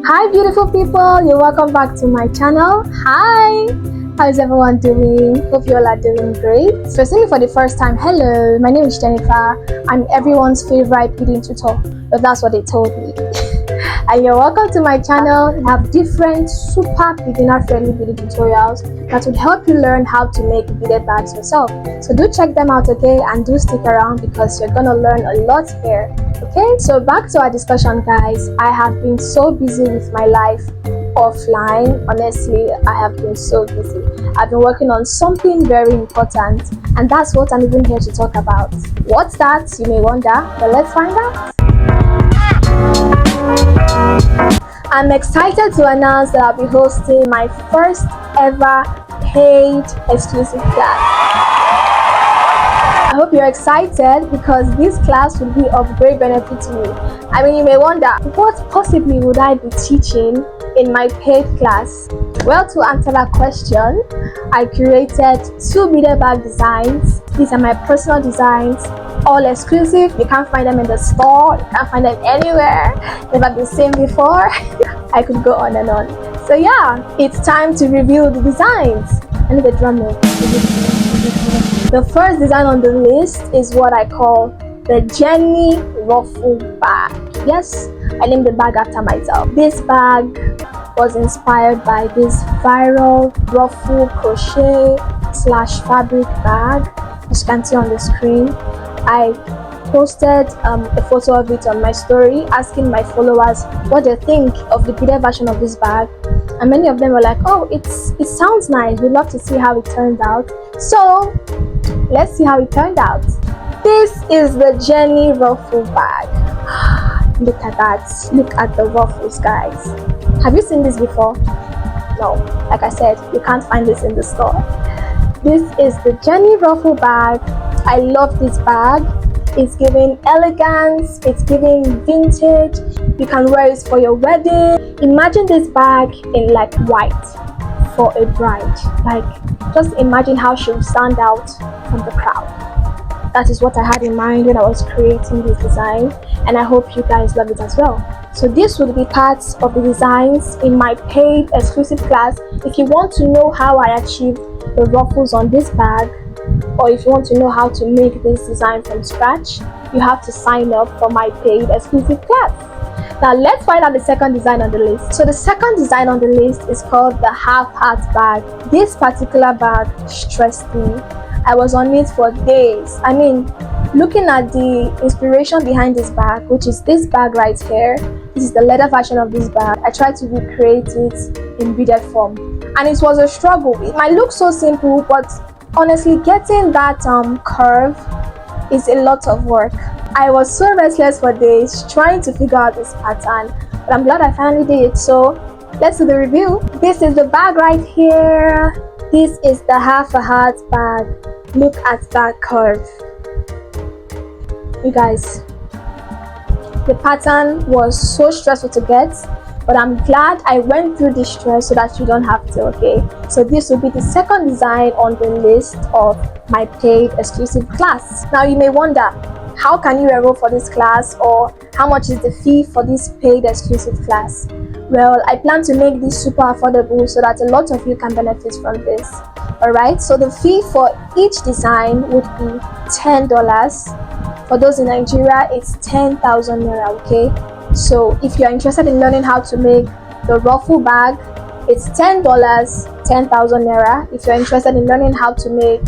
Hi beautiful people, you're welcome back to my channel. Hi, how's everyone doing? Hope you all are doing great. So seeing me for the first time, hello, my name is Jennifer. I'm everyone's favorite beading tutor, but that's what they told me. And you're welcome to my channel. I have different super beginner friendly beading tutorials that would help you learn how to make beaded bags yourself. So do check them out, okay, and do stick around because you're gonna learn a lot here. Okay, so back to our discussion, guys. I have been so busy with my life offline. Honestly, I have been so busy. I've been working on something very important, and that's what I'm even here to talk about. What's that, you may wonder, but let's find out. I'm excited to announce that I'll be hosting my first ever paid exclusive class. I hope you're excited because this class will be of great benefit to you. I mean, you may wonder, what possibly would I be teaching in my paid class? Well, to answer that question, I curated 2 beaded bag designs. These are my personal designs, all exclusive. You can't find them in the store, you can't find them anywhere, never been seen before. I could go on and on. So yeah, it's time to review the designs. I need a drum roll. The first design on the list is what I call the Jenny ruffle bag. Yes, I named the bag after myself. This bag was inspired by this viral ruffle crochet / fabric bag, as you can see on the screen. I posted a photo of it on my story, asking my followers what they think of the beaded version of this bag, and many of them were like, oh, it sounds nice, we'd love to see how it turns out. So let's see how it turned out. This is the Jenny ruffle bag. Look at that, look at the ruffles, guys. Have you seen this before? No, like I said, you can't find this in the store. This is the Jenny ruffle bag. I love this bag. It's giving elegance, it's giving vintage. You can wear it for your wedding. Imagine this bag in like white for a bride. Like, just imagine how she would stand out from the crowd. That is what I had in mind when I was creating this design, and I hope you guys love it as well. So this would be parts of the designs in my paid exclusive class. If you want to know how I achieved the ruffles on this bag, or if you want to know how to make this design from scratch, you have to sign up for my paid exclusive class. Now let's find out the second design on the list. So the second design on the list is called the half heart bag. This particular bag stressed me. I was on it for days. I mean, looking at the inspiration behind this bag, which is this bag right here, this is the leather version of this bag. I tried to recreate it in beaded form, and it was a struggle. It might look so simple, but honestly, getting that curve is a lot of work. I was so restless for days trying to figure out this pattern, but I'm glad I finally did it. So let's do the review. This is the bag right here. This is the half a heart bag. Look at that curve. You guys, the pattern was so stressful to get, but I'm glad I went through this stress so that you don't have to, okay? So this will be the second design on the list of my paid exclusive class. Now you may wonder, how can you enroll for this class, or how much is the fee for this paid exclusive class? Well, I plan to make this super affordable so that a lot of you can benefit from this. Alright, so the fee for each design would be $10. For those in Nigeria, it's 10,000 naira, okay? So if you're interested in learning how to make the ruffle bag, it's $10, 10,000 naira. If you're interested in learning how to make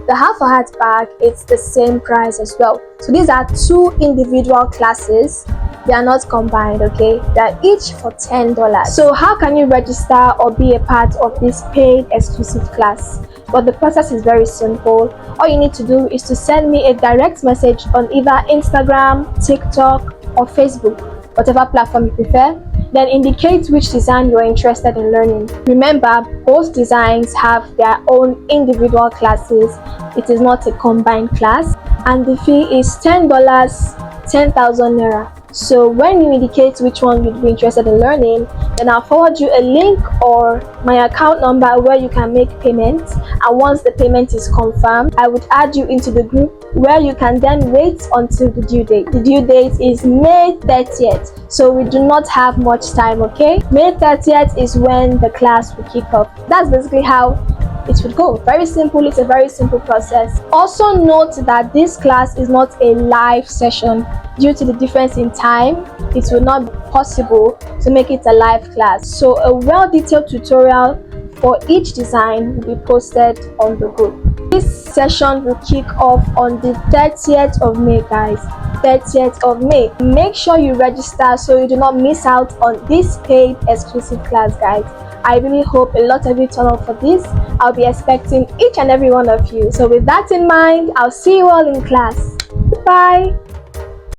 the half a heart bag, it's the same price as well. So these are 2 individual classes. They are not combined, okay? They are each for $10. So how can you register or be a part of this paid exclusive class? Well, the process is very simple. All you need to do is to send me a direct message on either Instagram, TikTok, or Facebook, whatever platform you prefer. Then indicate which design you're interested in learning. Remember, both designs have their own individual classes. It is not a combined class, and the fee is $10, 10,000 naira. So when you indicate which one you'd be interested in learning, then I'll forward you a link or my account number where you can make payments. And once the payment is confirmed, I would add you into the group where you can then wait until the due date. The due date is May 30th, so we do not have much time, okay? May 30th is when the class will kick off. That's basically how it would go. Very simple. It's a very simple process. Also note that this class is not a live session. Due to the difference in time, it will not be possible to make it a live class. So a well-detailed tutorial for each design will be posted on the group. This session will kick off on the 30th of May, guys. 30th of May. Make sure you register so you do not miss out on this paid exclusive class, guys. I really hope a lot of you turn up for this. I'll be expecting each and every one of you. So with that in mind, I'll see you all in class. Bye.